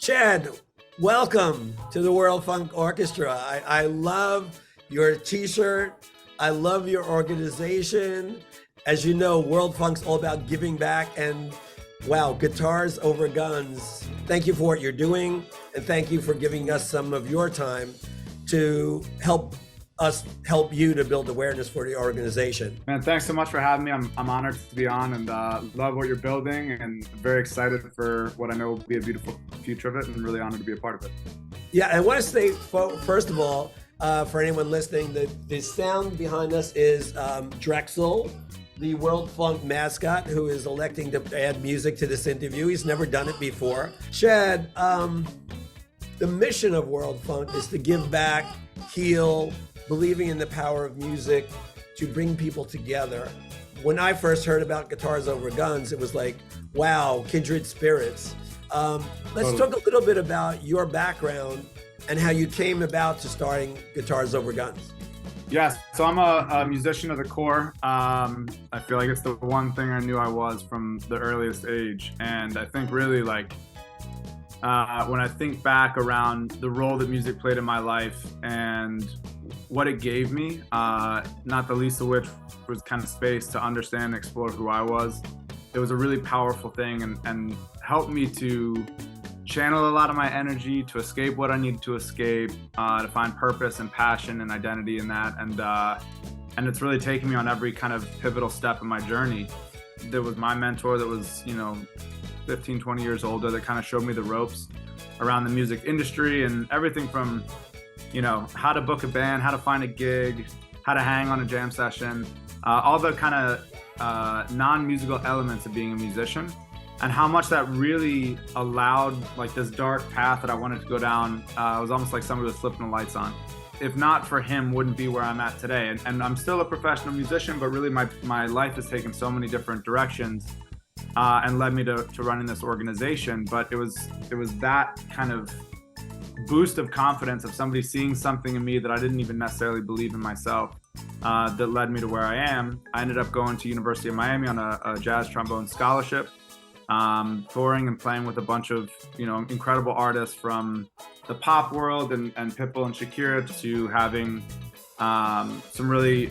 Chad, welcome to the World Funk Orchestra. I love your t-shirt. I love your organization. As you know, World Funk's all about giving back, and wow, guitars over guns. Thank you for what you're doing, and thank you for giving us some of your time to help us help you to build awareness for the organization. Man, thanks so much for having me. I'm honored to be on, and love what you're building, and very excited for what I know will be a beautiful future of it, and really honored to be a part of it. Yeah, I want to say, first of all, for anyone listening, the sound behind us is Drexel, the World Funk mascot, who is electing to add music to this interview. He's never done it before. Chad, the mission of World Funk is to give back, heal, believing in the power of music to bring people together. When I first heard about Guitars Over Guns, it was like, wow, kindred spirits. Let's talk a little bit about your background and how you came about to starting Guitars Over Guns. Yes, so I'm a musician of the core. I feel like it's the one thing I knew I was from the earliest age. And I think really like, when I think back around the role that music played in my life and what it gave me, not the least of which was kind of space to understand and explore who I was. It was a really powerful thing and helped me to channel a lot of my energy, to escape what I needed to escape, to find purpose and passion and identity in that. And it's really taken me on every kind of pivotal step in my journey. There was my mentor that was, 15, 20 years older that kind of showed me the ropes around the music industry and everything from, how to book a band, how to find a gig, how to hang on a jam session, all the kind of non-musical elements of being a musician, and how much that really allowed like this dark path that I wanted to go down. It was almost like somebody was flipping the lights on. If not for him, wouldn't be where I'm at today. And I'm still a professional musician, but really my life has taken so many different directions and led me to running this organization. But it was that kind of boost of confidence of somebody seeing something in me that I didn't even necessarily believe in myself that led me to where I am. I ended up going to University of Miami on a jazz trombone scholarship, touring and playing with a bunch of incredible artists from the pop world and Pitbull and Shakira to having some really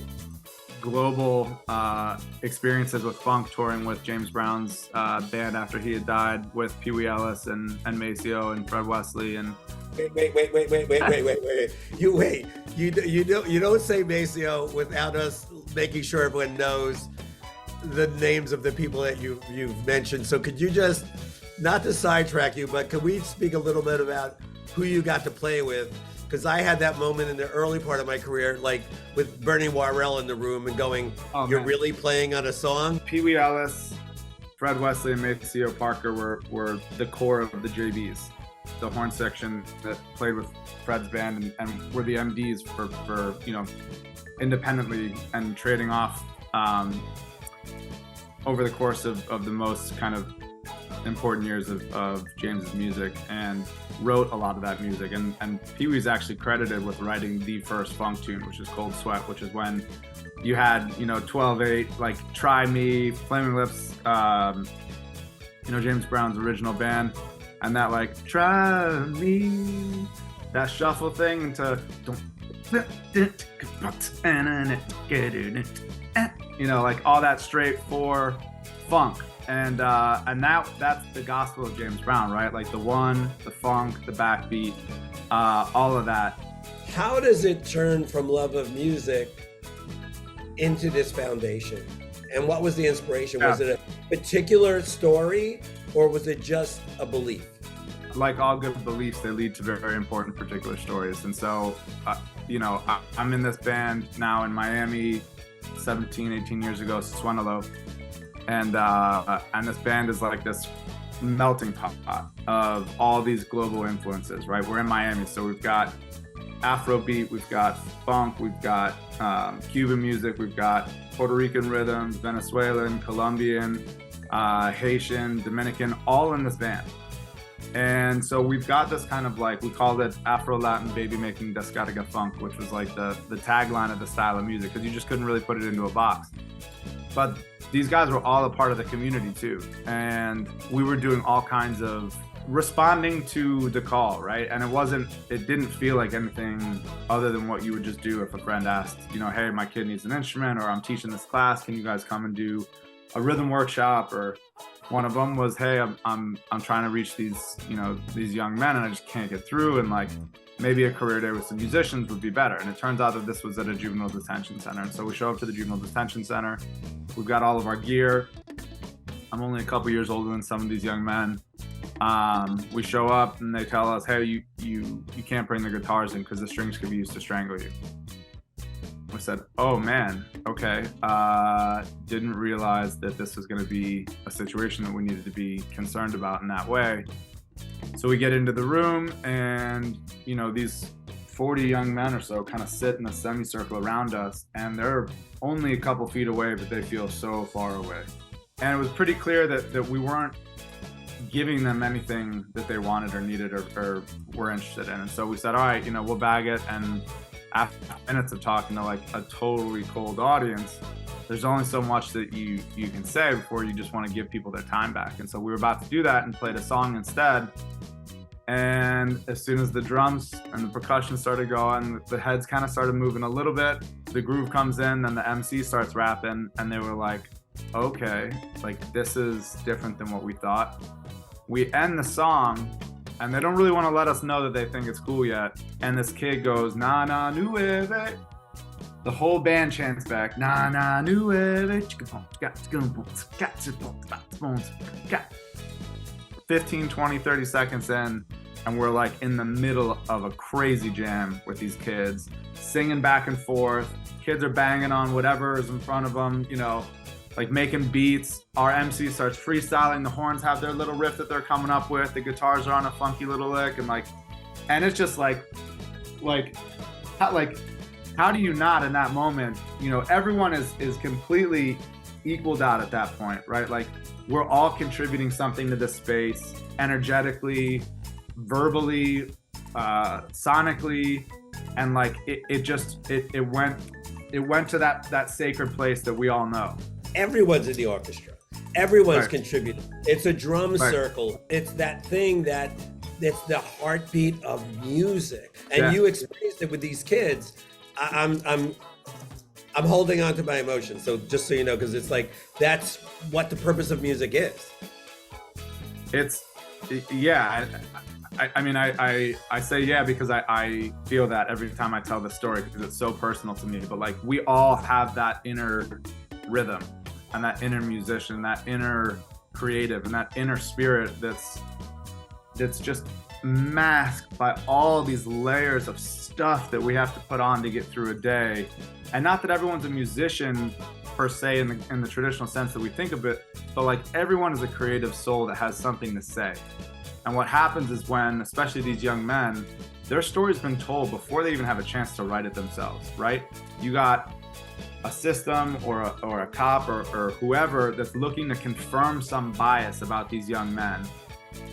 global experiences with funk, touring with James Brown's band after he had died, with Pee Wee Ellis and Maceo and Fred Wesley and Wait. You don't say Maceo without us making sure everyone knows the names of the people that you've mentioned. So could you just, not to sidetrack you, but could we speak a little bit about who you got to play with? Because I had that moment in the early part of my career, like with Bernie Worrell in the room and going, you're really playing on a song? Pee Wee Ellis, Fred Wesley, and Maceo Parker were the core of the JBs, the horn section that played with Fred's band and were the MDs for independently and trading off over the course of the most kind of important years of James's music, and wrote a lot of that music. And Pee Wee's actually credited with writing the first funk tune, which is Cold Sweat, which is when you had 12/8, like Try Me, Flaming Lips, James Brown's original band, and that like Try Me, that shuffle thing into like all that straight for funk. And that's the gospel of James Brown, right? Like the one, the funk, the backbeat, all of that. How does it turn from love of music into this foundation? And what was the inspiration? Was it a particular story, or was it just a belief? Like all good beliefs, they lead to very, very important particular stories. And so, I'm in this band now in Miami 17, 18 years ago, Swanalo. And this band is like this melting pot of all these global influences, right? We're in Miami, so we've got Afrobeat, we've got funk, we've got Cuban music, we've got Puerto Rican rhythms, Venezuelan, Colombian, Haitian, Dominican, all in this band. And so we've got this kind of like, we called it Afro-Latin baby making Descarga funk, which was like the tagline of the style of music, because you just couldn't really put it into a box. But these guys were all a part of the community too. And we were doing all kinds of responding to the call, right? And it didn't feel like anything other than what you would just do if a friend asked, hey, my kid needs an instrument, or I'm teaching this class, can you guys come and do a rhythm workshop? Or one of them was, hey, I'm trying to reach these young men and I just can't get through, and like maybe a career day with some musicians would be better. And it turns out that this was at a juvenile detention center. And so we show up to the juvenile detention center. We've got all of our gear. I'm only a couple years older than some of these young men. We show up and they tell us, hey, you can't bring the guitars in because the strings could be used to strangle you. We said, oh man, okay. Didn't realize that this was going to be a situation that we needed to be concerned about in that way. So we get into the room and, these 40 young men or so kind of sit in a semicircle around us, and they're only a couple feet away, but they feel so far away. And it was pretty clear that we weren't giving them anything that they wanted or needed or were interested in. And so we said, all right, we'll bag it. And after minutes of talking to like a totally cold audience, there's only so much that you can say before you just want to give people their time back. And so we were about to do that and played a song instead. And as soon as the drums and the percussion started going, the heads kind of started moving a little bit. The groove comes in, then the MC starts rapping, and they were like, okay, like this is different than what we thought. We end the song, and they don't really want to let us know that they think it's cool yet. And this kid goes, na na nueve. The whole band chants back, na na nueve. 15, 20, 30 seconds in, and we're like in the middle of a crazy jam with these kids, singing back and forth. Kids are banging on whatever is in front of them, like making beats. Our MC starts freestyling. The horns have their little riff that they're coming up with. The guitars are on a funky little lick, and it's just like, how do you not in that moment? Everyone is completely equaled out at that point, right? Like we're all contributing something to this space, energetically, verbally, sonically, and like it went to that sacred place that we all know. Everyone's in the orchestra. Everyone's contributing. It's a drum circle. It's that thing that's the heartbeat of music. And you experienced it with these kids. I'm holding on to my emotions. So just so you know, because it's like, that's what the purpose of music is. I say yeah because I feel that every time I tell the story, because it's so personal to me. But like we all have that inner rhythm and that inner musician, that inner creative, and that inner spirit that's just masked by all these layers of stuff that we have to put on to get through a day. And not that everyone's a musician per se in the traditional sense that we think of it, but like everyone is a creative soul that has something to say. And what happens is when, especially these young men, their story's been told before they even have a chance to write it themselves, right? You got a system or a cop or whoever that's looking to confirm some bias about these young men.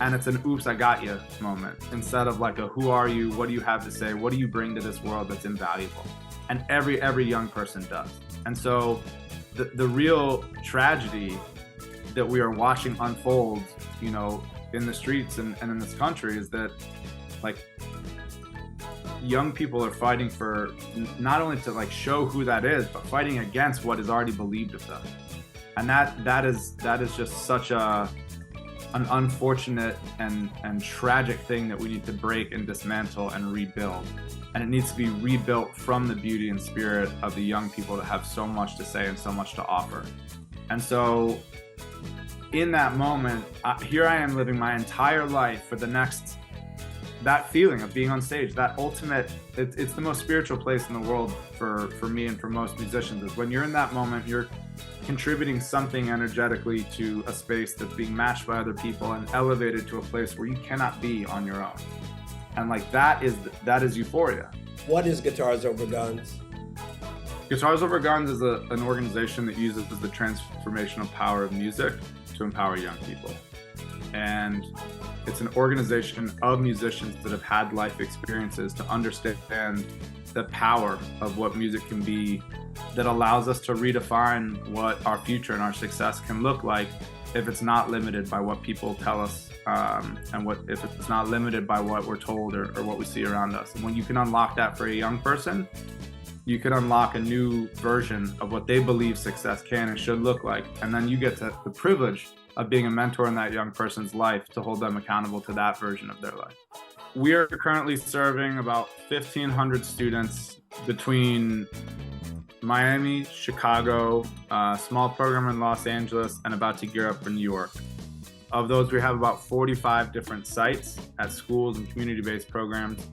And it's an oops, I got you moment, instead of like a who are you, what do you have to say, what do you bring to this world that's invaluable? And every young person does. And so the real tragedy that we are watching unfold, in the streets and in this country is that like young people are fighting for not only to like show who that is, but fighting against what is already believed of them. And that is just such an unfortunate and tragic thing that we need to break and dismantle and rebuild. And it needs to be rebuilt from the beauty and spirit of the young people that have so much to say and so much to offer. And so in that moment, here I am living my entire life for that feeling of being on stage, that ultimate, it's the most spiritual place in the world for me and for most musicians, is when you're in that moment, you're contributing something energetically to a space that's being matched by other people and elevated to a place where you cannot be on your own. And like that is euphoria. What is Guitars Over Guns? Guitars Over Guns is an organization that uses the transformational power of music to empower young people. And it's an organization of musicians that have had life experiences to understand the power of what music can be, that allows us to redefine what our future and our success can look like if it's not limited by what people tell us, and if it's not limited by what we're told or what we see around us. And when you can unlock that for a young person, you can unlock a new version of what they believe success can and should look like. And then you get the privilege of being a mentor in that young person's life to hold them accountable to that version of their life. We are currently serving about 1,500 students between Miami, Chicago, a small program in Los Angeles, and about to gear up for New York. Of those, we have about 45 different sites at schools and community-based programs,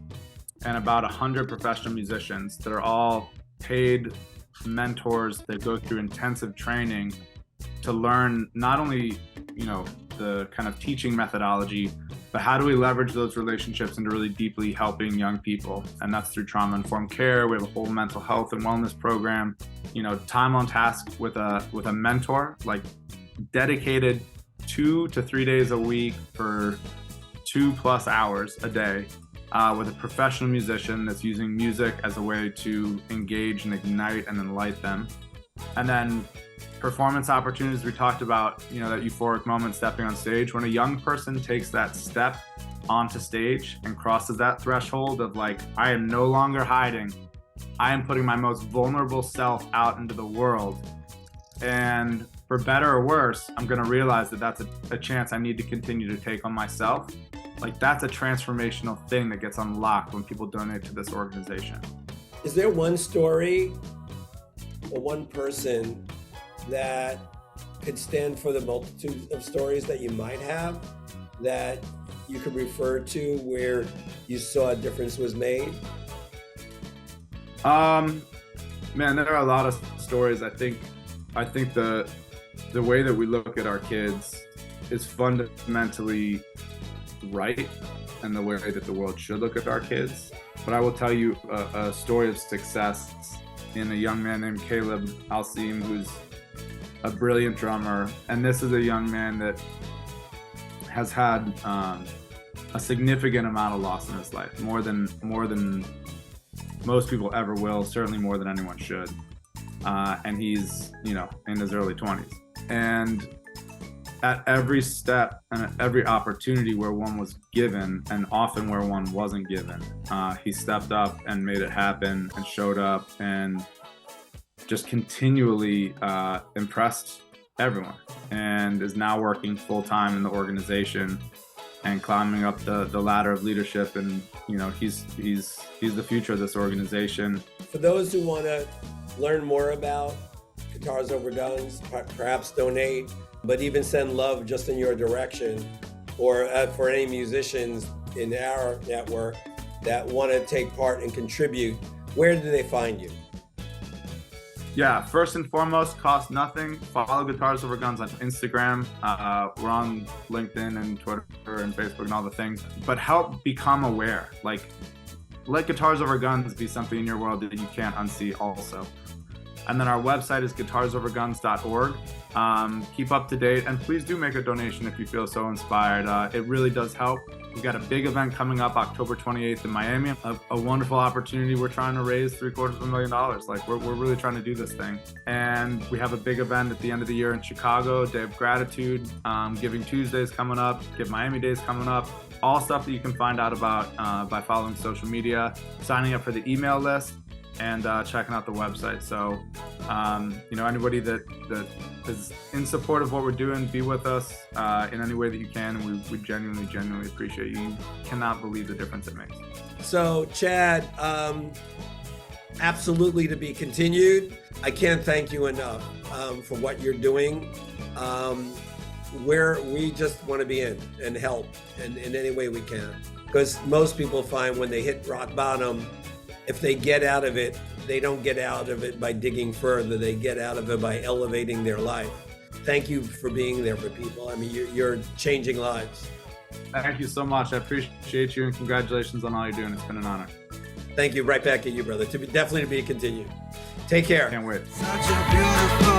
and about 100 professional musicians that are all paid mentors that go through intensive training to learn not only, the kind of teaching methodology, but how do we leverage those relationships into really deeply helping young people? And that's through trauma-informed care. We have a whole mental health and wellness program, time on task with a mentor, like dedicated 2 to 3 days a week for 2+ hours a day, with a professional musician that's using music as a way to engage and ignite and enlighten them. And then performance opportunities, we talked about, that euphoric moment stepping on stage. When a young person takes that step onto stage and crosses that threshold of like, I am no longer hiding, I am putting my most vulnerable self out into the world. And for better or worse, I'm gonna realize that that's a chance I need to continue to take on myself. Like, that's a transformational thing that gets unlocked when people donate to this organization. Is there one story or one person that could stand for the multitude of stories that you might have that you could refer to where you saw a difference was made? Man, there are a lot of stories. I think the way that we look at our kids is fundamentally right, and the way that the world should look at our kids. But I will tell you a story of success in a young man named Caleb Alcim, who's a brilliant drummer. And this is a young man that has had a significant amount of loss in his life, more than most people ever will, certainly more than anyone should. And he's, in his early 20s. And at every step and at every opportunity where one was given, and often where one wasn't given, he stepped up and made it happen and showed up and just continually impressed everyone, and is now working full-time in the organization and climbing up the ladder of leadership. And he's the future of this organization. For those who want to learn more about Guitars Over Guns, perhaps donate, but even send love just in your direction, or for any musicians in our network that want to take part and contribute, where do they find you? Yeah, first and foremost, cost nothing. Follow Guitars Over Guns on Instagram. We're on LinkedIn and Twitter and Facebook and all the things. But help become aware. Like, let Guitars Over Guns be something in your world that you can't unsee also. And then our website is guitarsoverguns.org. Keep up to date, and please do make a donation if you feel so inspired. It really does help. We've got a big event coming up October 28th in Miami, a wonderful opportunity. We're trying to raise $750,000. Like, we're really trying to do this thing. And we have a big event at the end of the year in Chicago, Day of Gratitude, Giving Tuesdays coming up, Give Miami Days coming up. All stuff that you can find out about by following social media, signing up for the email list, and checking out the website. So, anybody that is in support of what we're doing, be with us in any way that you can. And we genuinely appreciate you. You cannot believe the difference it makes. So, Chad, absolutely to be continued. I can't thank you enough for what you're doing. Where we just want to be in and help in any way we can. Because most people find when they hit rock bottom, if they get out of it, they don't get out of it by digging further. They get out of it by elevating their life. Thank you for being there for people. I mean, you're changing lives. Thank you so much. I appreciate you, and congratulations on all you're doing. It's been an honor. Thank you. Right back at you, brother. Definitely to be continued. Take care. Can't wait. Such a beautiful